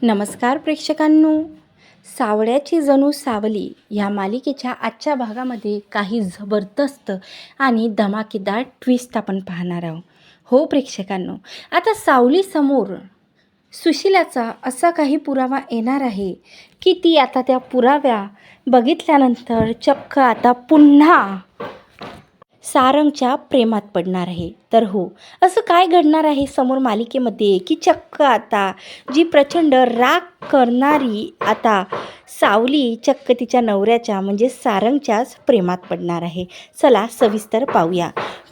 नमस्कार प्रेक्षकांनो, सावळ्याची जणू सावली या मालिकेच्या आजच्या भागामध्ये काही जबरदस्त आणि धमाकेदार ट्विस्ट आपण पाहणार आहोत. हो प्रेक्षकांनो, आता सावलीसमोर सुशिलाचा असा काही पुरावा येणार आहे की ती आता त्या पुराव्या बघितल्यानंतर चक्क आता पुन्हा सारंगच्या प्रेमात पडणार आहे. तर हो, असं काय घडणार आहे समोर मालिकेमध्ये की चक्क आता जी प्रचंड राग करणारी आता सावली चक्क तिच्या नवऱ्याच्या म्हणजे सारंगच्याच प्रेमात पडणार आहे. चला सविस्तर पाहूया.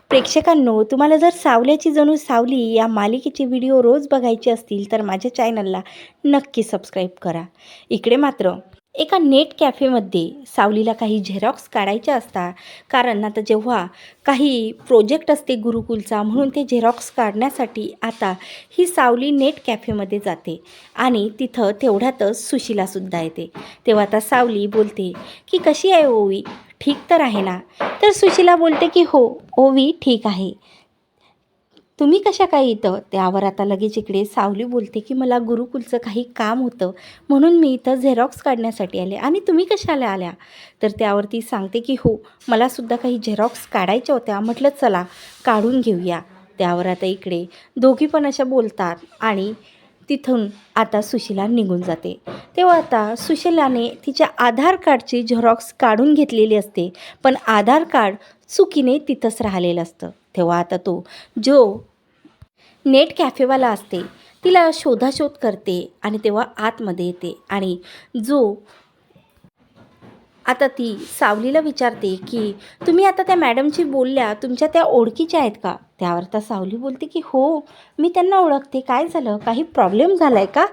प्रेक्षकांनो, तुम्हाला जर सावल्याची जणू सावली या मालिकेचे व्हिडिओ रोज बघायचे असतील तर माझ्या चॅनलला नक्की सबस्क्राईब करा. इकडे मात्र एका नेट कॅफेमध्ये सावलीला काही झेरॉक्स काढायच्या असतात, कारण आता जेव्हा काही प्रोजेक्ट असते गुरुकुलचा म्हणून ते झेरॉक्स काढण्यासाठी आता ही सावली नेट कॅफेमध्ये जाते आणि तिथं तेवढ्यातच सुशिलासुद्धा येते. तेव्हा आता सावली बोलते की कशी आहे ओवी, ठीक तर आहे ना? तर सुशिला बोलते की हो ओवी ठीक आहे, तुम्ही कशा काय इथं? त्यावर आता लगेच इकडे सावली बोलते की मला गुरुकुलचं काही काम होतं म्हणून मी इथं झेरॉक्स काढण्यासाठी आले, आणि तुम्ही कशाला आल्या? तर त्यावरती सांगते की हो मलासुद्धा काही झेरॉक्स काढायच्या होत्या, म्हटलं चला काढून घेऊया. त्यावर आता इकडे दोघी पण अशा बोलतात आणि तिथून आता सुशिला निघून जाते. तेव्हा आता सुशिलाने तिच्या आधार कार्डची झेरॉक्स काढून घेतलेली असते, पण आधार कार्ड चुकीने तिथंच राहिलेलं असतं. तेव्हा आता तो जो नेट कॅफेवाला असते तिला शोधाशोध करते आणि तेव्हा आतमध्ये येते आणि जो आता ती सावलीला विचारते की तुम्ही आता त्या मॅडमशी बोलल्या, तुमच्या त्या ओळखीच्या आहेत का? त्यावर तर सावली बोलते की हो मी त्यांना ओळखते, काय झालं, काही प्रॉब्लेम झाला आहे का?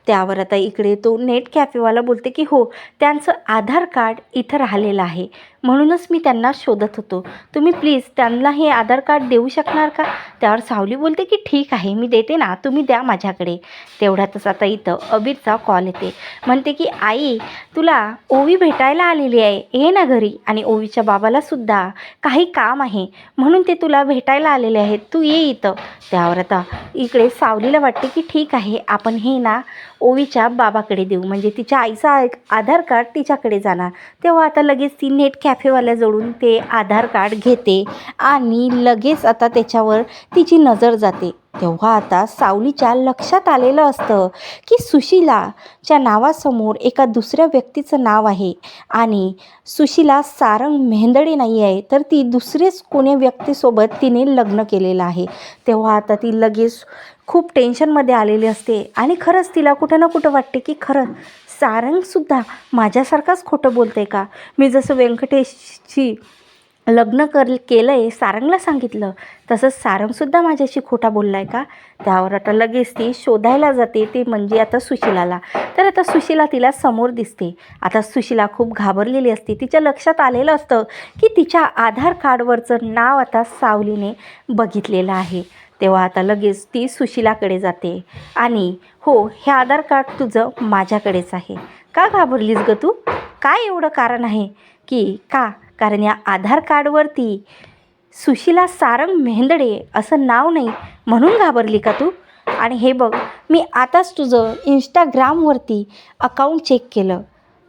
त्यावर आता इकडे तो नेट कॅफेवाला बोलते की हो त्यांचं आधार कार्ड इथं राहिलेलं आहे म्हणूनच मी त्यांना शोधत होतो, तुम्ही प्लीज त्यांना हे आधार कार्ड देऊ शकणार का? त्यावर सावली बोलते की ठीक आहे मी देते ना, तुम्ही द्या माझ्याकडे. तेवढ्यातच आता इथं अबीरचा कॉल येते, म्हणते की आई तुला ओवी भेटायला आलेली आहे, ये ना घरी, आणि ओवीच्या बाबालासुद्धा काही काम आहे म्हणून ते तुला भेटायला आलेले आहेत, तू ये इथं. त्यावर आता इकडे सावलीला वाटते की ठीक आहे आपण हे ना ओवीच्या बाबाकडे देऊ, म्हणजे तिच्या आईचा आधार कार्ड तिच्याकडे जाणार. तेव्हा आता लगेच ती नेट कॅफेवाल्याजवळून ते आधार कार्ड घेते आणि लगेच आता त्याच्यावर तिची नजर जाते. तेव्हा आता सावलीच्या लक्षात आलेलं असतं की सुशिलाच्या नावासमोर एका दुसऱ्या व्यक्तीचं नाव आहे आणि सुशिला सारंग मेहेंदळे नाही आहे, तर ती दुसरेच कोणी व्यक्तीसोबत तिने लग्न केलेलं आहे. तेव्हा आता ती लगेच खूप टेन्शनमध्ये आलेली असते आणि खरंच तिला कुठं ना कुठं वाटते की खरंच सारंगसुद्धा माझ्यासारखाच खोटं बोलते आहे का? मी जसं व्यंकटेशची लग्न केलं आहे सारंगला सांगितलं तसंच सारंगसुद्धा माझ्याशी खोटा बोलला आहे का? त्यावर आता लगेच ती शोधायला जाते, ते म्हणजे आता सुशिलाला. तर आता सुशिला तिला समोर दिसते. आता सुशिला खूप घाबरलेली असते, तिच्या लक्षात आलेलं असतं की तिच्या आधार कार्डवरचं नाव आता सावलीने बघितलेलं आहे. तेव्हा आता लगेच ती सुशिलाकडे जाते आणि हो हे आधार कार्ड तुझं माझ्याकडेच आहे. का घाबरलीस गं तू? काय एवढं कारण आहे की का? कारण या आधार कार्डवरती सुशिला सारंग मेहेंदळे असं नाव नाही म्हणून घाबरली का तू? आणि हे बघ मी आताच तुझं इंस्टाग्रामवरती अकाउंट चेक केलं,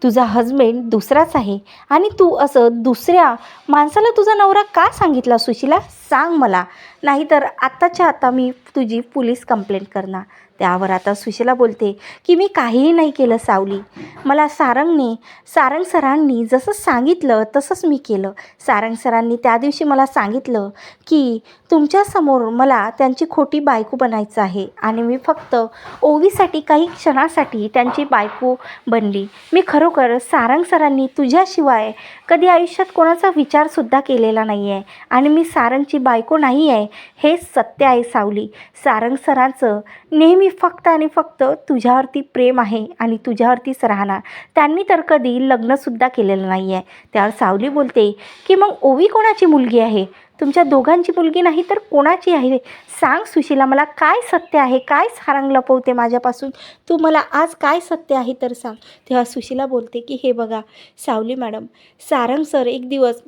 तुझा हजबंड दुसराच आहे आणि तू असं दुसऱ्या माणसाला तुझा नवरा का सांगितला सुशिला? सांग मला, नाहीतर आत्ताच्या आता मी तुझी पोलीस कंप्लेंट करणार. त्यावर आता सुशिला बोलते की मी काहीही नाही केलं सावली, मला सारंग सरांनी जसं सांगितलं तसंच मी केलं. सारंग सरांनी त्या दिवशी मला सांगितलं की तुमच्यासमोर मला त्यांची खोटी बायको बनायचं आहे आणि मी फक्त ओवीसाठी काही क्षणासाठी त्यांची बायको बनली. मी खरोखर सारंग सरांनी तुझ्याशिवाय कधी आयुष्यात कोणाचा विचारसुद्धा केलेला नाही आहे आणि मी सारंगची बायको नाही आहे, हे सत्य आहे सावली. सारंग सरांचं नेहमी फक्त आणि फक्त तुझ्यावरती प्रेम आहे आणि तुझ्यावरतीच राहणार, त्यांनी तर कधी लग्नसुद्धा केलेलं नाही आहे. त्यावर सावली बोलते की मग ओवी कोणाची मुलगी आहे? तुमच्या दोघांची मुलगी नाही तर कोणाची आहे? सांग सुशिला, मला काय सत्य आहे, काय सारंग लपवते माझ्यापासून, तू मला आज काय सत्य आहे तर सांग. तेव्हा सुशिला बोलते की हे बघा सावली मॅडम, सारंग सर एक दिवस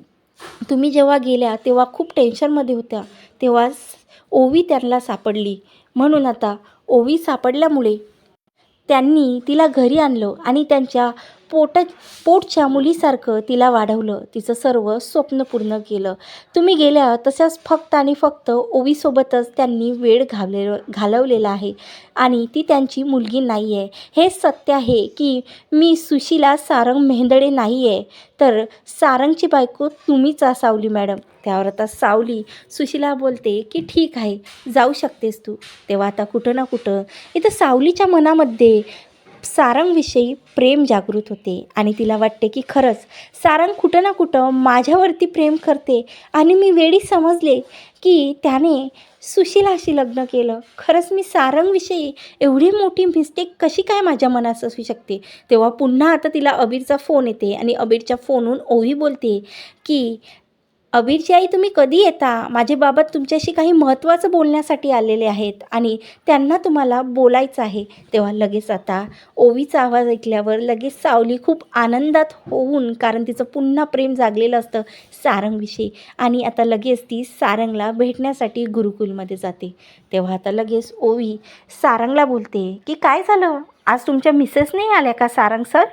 तुम्ही जेव्हा गेल्या तेव्हा खूप टेन्शनमध्ये होत्या, तेव्हा ओवी त्यांना सापडली, म्हणून आता ओवी सापडल्यामुळे त्यांनी तिला घरी आणलं आणि त्यांच्या पोटच्या मुलीसारखं तिला वाढवलं. तिचं सर्व स्वप्न पूर्ण केलं. तुम्ही गेल्या तशाच फक्त आणि फक्त ओवीसोबतच त्यांनी वेळ घालवलेला आहे आणि ती त्यांची मुलगी नाही आहे. हे सत्य आहे की मी सुशिला सारंग मेहेंदळे नाही आहे, तर सारंगची बायको तुम्हीच सावली मॅडम. त्यावर आता सावली सुशिला बोलते की ठीक आहे, जाऊ शकतेस तू. तेव्हा आता कुठं ना कुठं इथं सावलीच्या मनामध्ये सारंगविषयी प्रेम जागृत होते आणि तिला वाटते की खरंच सारंग कुठं ना कुठं माझ्यावरती प्रेम करते आणि मी वेळी समजले की त्याने सुशिलाशी लग्न केलं. खरंच मी सारंगविषयी एवढी मोठी मिस्टेक कशी काय माझ्या मनात असू शकते. तेव्हा पुन्हा आता तिला अबीरचा फोन येते आणि अबीरच्या फोनहून ओवी बोलते की अबीरची आई तुम्ही कधी येता? माझे बाबा तुमच्याशी काही महत्त्वाचं बोलण्यासाठी आलेले आहेत आणि त्यांना तुम्हाला बोलायचं आहे. तेव्हा लगेच आता ओवीचा आवाज ऐकल्यावर लगेच सावली खूप आनंदात होऊन, कारण तिचं पुन्हा प्रेम जागलेलं असतं सारंगविषयी, आणि आता लगेच ती सारंगला भेटण्यासाठी गुरुकुलमध्ये जाते. तेव्हा आता लगेच ओवी सारंगला बोलते की काय झालं? आज तुमच्या मिसेस नाही आल्या का सारंग सर?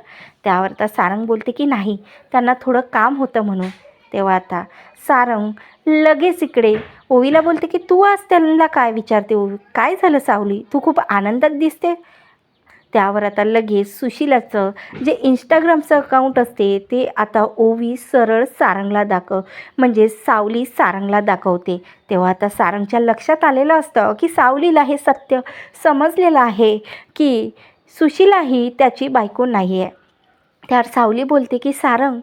त्यावर आता सारंग बोलते की नाही, त्यांना थोडं काम होतं म्हणून. तेव्हा आता सारंग लगेच इकडे ओवीला बोलते की तू आज त्यांना काय विचारते ओवी? काय झालं सावली? तू खूप आनंदात दिसते. त्यावर आता लगेच सुशिलाचं जे इंस्टाग्रामचं अकाउंट असते ते आता ओवी सरळ सारंगला म्हणजे सावली सारंगला दाखवते. तेव्हा आता सारंगच्या लक्षात आलेलं असतं की सावलीला हे सत्य समजलेलं आहे की सुशिला ही त्याची बायको नाही आहे. त्यावर सावली बोलते की सारंग,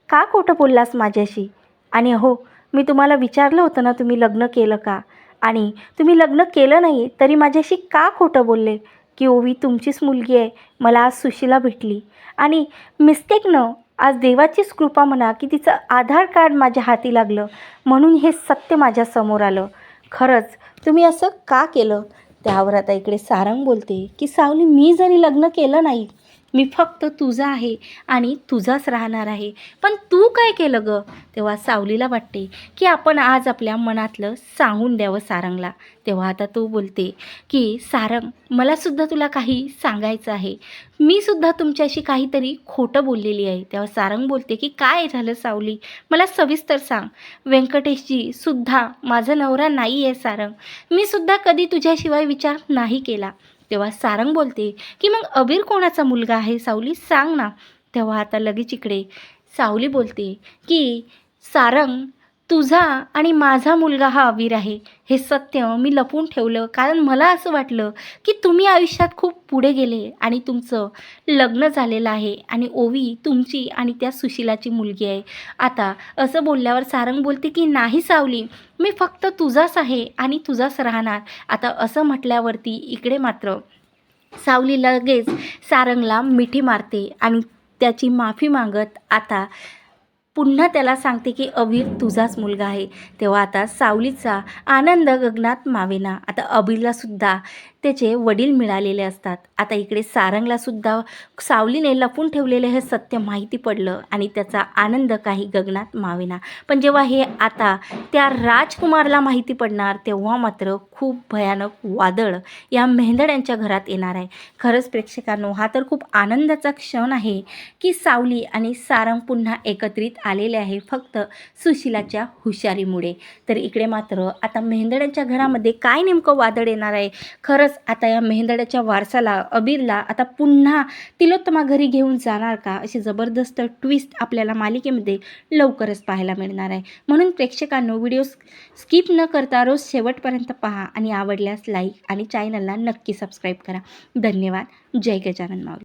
का खोटं बोललास माझ्याशी? आणि हो, मी तुम्हाला विचारलं होतं ना तुम्ही लग्न केलं का? आणि तुम्ही लग्न केलं नाही तरी माझ्याशी का खोटं बोलले? की ओवी तुमचीच मुलगी आहे, मला आज सुशिला भेटली आणि मिस्टेकनं आज देवाचीच कृपा म्हणा की तिचं आधार कार्ड माझ्या हाती लागलं म्हणून हे सत्य माझ्यासमोर आलं. खरंच तुम्ही असं का केलं? त्यावर आता इकडे सारंग बोलते की सावली, मी जरी लग्न केलं नाही, मी फक्त तुझा आहे आणि तुझाच राहणार आहे, पण तू काय केलं गं? तेव्हा सावलीला वाटते की आपण आज आपल्या मनातलं सांगून द्यावं सारंगला. तेव्हा आता तो बोलते की सारंग, मलासुद्धा तुला काही सांगायचं आहे, मी सुद्धा तुमच्याशी काहीतरी खोटं बोललेली आहे. तेव्हा सारंग बोलते की काय झालं सावली, मला सविस्तर सांग. व्यंकटेशजी सुद्धा माझा नवरा नाही आहे सारंग, मी सुद्धा कधी तुझ्याशिवाय विचार नाही केला. तेव्हा सारंग बोलते की मग अबीर कोणाचा मुलगा आहे सावली, सांग ना. तेव्हा आता लगेच इकडे सावली बोलते की सारंग, तुझा आणि माझा मुलगा हा अबीर आहे. हे सत्य मी लपवून ठेवलं कारण मला असं वाटलं की तुम्ही आयुष्यात खूप पुढे गेले आणि तुमचं लग्न झालेलं आहे आणि ओवी तुमची आणि त्या सुशिलाची मुलगी आहे. आता असं बोलल्यावर सारंग बोलते की नाही सावली, मी फक्त तुझाच आहे आणि तुझाच राहणार. आता असं म्हटल्यावरती इकडे मात्र सावली लगेच सारंगला मिठी मारते आणि त्याची माफी मागत आता पुन्हा त्याला सांगते की अबीर तुझाच मुलगा आहे. तेव्हा आता सावलीचा आनंद गगनात मावेना. आता अबीरलासुद्धा त्याचे वडील मिळालेले असतात. आता इकडे सारंगलासुद्धा सावलीने लपून ठेवलेले हे सत्य माहिती पडलं आणि त्याचा आनंद काही गगनात मावेना. पण जेव्हा हे आता त्या राजकुमारला माहिती पडणार तेव्हा मात्र खूप भयानक वादळ या मेहेंदड्यांच्या घरात येणार आहे. खरंच प्रेक्षकांनो, हा तर खूप आनंदाचा क्षण आहे की सावली आणि सारंग पुन्हा एकत्रित आलेले आहे फक्त सुशिलाच्या हुशारीमुळे. तर इकडे मात्र आता मेहेंदड्यांच्या घरामध्ये काय नेमकं वादळ येणार आहे? खरंच आता या मेहेंदड्याच्या वारसाला अबीरला आता पुन्हा तिलोत्तमा घरी घेऊन जाणार का? अशी जबरदस्त ट्विस्ट आपल्याला मालिकेमध्ये लवकरच पाहायला मिळणार आहे. म्हणून प्रेक्षकांनो, व्हिडिओ स्किप न करता रोज शेवटपर्यंत पहा आणि आवडल्यास लाईक आणि चॅनलला नक्की सबस्क्राईब करा. धन्यवाद. जय गजानन माऊली.